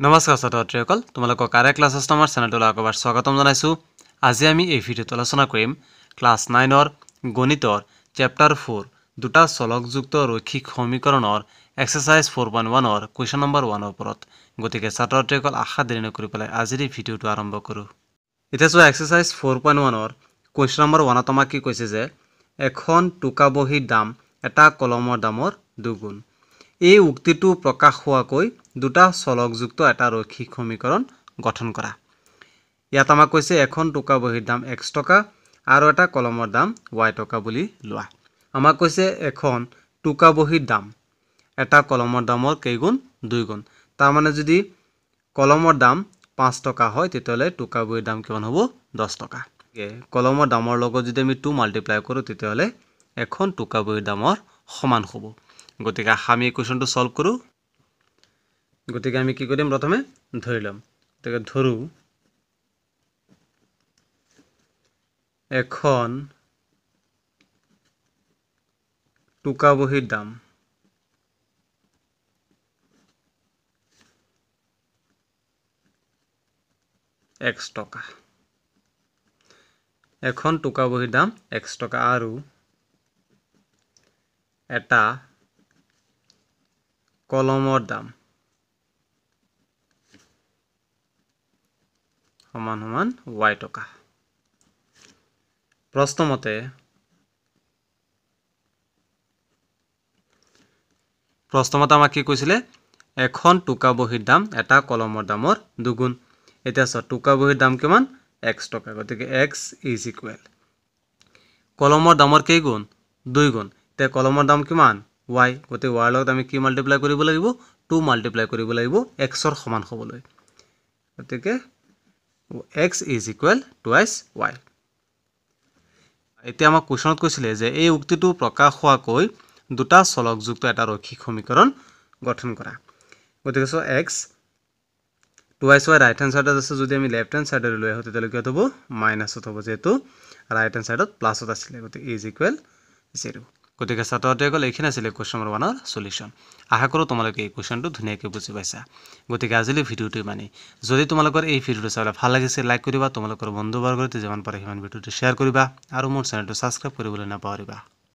নমস্কাৰ ছাত্ৰসকল তোমালোকক আৰে ক্লাছ আমাৰ চেনেলটোলৈ আকবাৰ স্বাগতম জনাইছো। আজি আমি এই ভিডিঅ'ত আলোচনা কৰিম ক্লাছ 9ৰ গণিতৰ চেপ্টাৰ 4 দুটা চলকযুক্ত ৰৈখিক সমীকৰণৰ এক্সাৰসাইজ 4.1ৰ কোৱেশ্চন নম্বৰ 1ৰ ওপৰত। গতিকে ছাত্ৰসকল আশা দেৰি নকৰি পেলাই আজিৰ এই ভিডিঅ'টো আৰম্ভ কৰো। এতিয়া চোৱা এক্সাৰসাইজ 4.1ৰ কোৱেশ্চন নম্বৰ 1ত আমাক কি কৈছে যে এখন টুকা বহীৰ দাম এটা কলমৰ দামৰ দুগুণ। এই উক্তিটো প্ৰকাশ হোৱাকৈ দুটা চলকযুক্ত এটা ৰৈখিক সমীকৰণ গঠন কৰা। ইয়াত আমাক কৈছে এখন টুকা বহীৰ দাম x টকা আৰু এটা কলমৰ দাম y টকা বুলি লোৱা। আমাক কৈছে এখন টুকা বহীৰ দাম এটা কলমৰ দামৰ কেইগুণ 2 গুণ। তাৰ মানে যদি কলমৰ দাম 5 টকা হয় তেতিয়াহলে টুকা বহীৰ দাম কিমান হ'ব 10 টকা। কলমৰ দামৰ লগত যদি আমি 2 মাল্টিপ্লাই কৰো তেতিয়াহলে এখন টুকা বহীৰ দামৰ সমান হ'ব। গতিকে আমি কোৱেশ্চনটো সলভ কৰো। গতিকে আমি কি কৰিম প্ৰথমে ধৰি লম। গতিকে ধৰু এখন টুকা বহীৰ দাম x টকা। এখন টুকা বহীৰ দাম x টকা আৰু এটা কলমৰ দাম সমান সমান y টকা। প্ৰশ্নমতে আমাক কি কৈছিলে এখন টুকা বহীৰ দাম এটা কলমৰ দামৰ দুগুণ। এতিয়া চোৱা টুকা বহীৰ দাম কিমান x টকা। গতিকে x = কলমৰ দামৰ কেই গুণ 2 গুণ। তে কলমৰ দাম কিমান y। গতিকে y লগত আমি কি মাল্টিপ্লাই কৰিব লাগিব 2 মাল্টিপ্লাই কৰিব লাগিব x ৰ সমান হ'বলৈ। গতিকে x = twice y। এতিয়া আমাক কোৱেশ্চনত কৈছিলে যে এই উক্তিটো প্ৰকাশ হোৱাকৈ দুটা চলকযুক্ত এটা ৰৈখিক সমীকৰণ গঠন কৰা। গতিকে so x twice y right hand সাইডত আছে, যদি আমি লেফট হেণ্ড সাইডত লৈ আহো তেতিয়াহলে কি হ'ব মাইনাসত হ'ব, যেহেতু ৰাইট হেণ্ড সাইডত প্লাসত আছিল। গতিকে = 0। গতিকে ছাত্ৰসকল এইখিনি আছিল কোৱেশ্চন নম্বৰ 1ৰ সলিউশন। আশা কৰো তোমালোকে এই কোৱেশ্চনটো ধুনীয়াকৈ বুজি পাইছা। গতিকে আজিলৈ ভিডিঅ'টো ইমানেই। যদি তোমালোকৰ এই ভিডিঅ'টো চাই ভাল লাগিছে লাইক কৰিবা, তোমালোকৰ বন্ধু বৰ্গৰ সৈতে যিমান পাৰে সিমান ভিডিঅ'টো শ্বেয়াৰ কৰিবা আৰু মোৰ চেনেলটো সাবস্ক্ৰাইব কৰিবলৈ নাপাহৰিবা।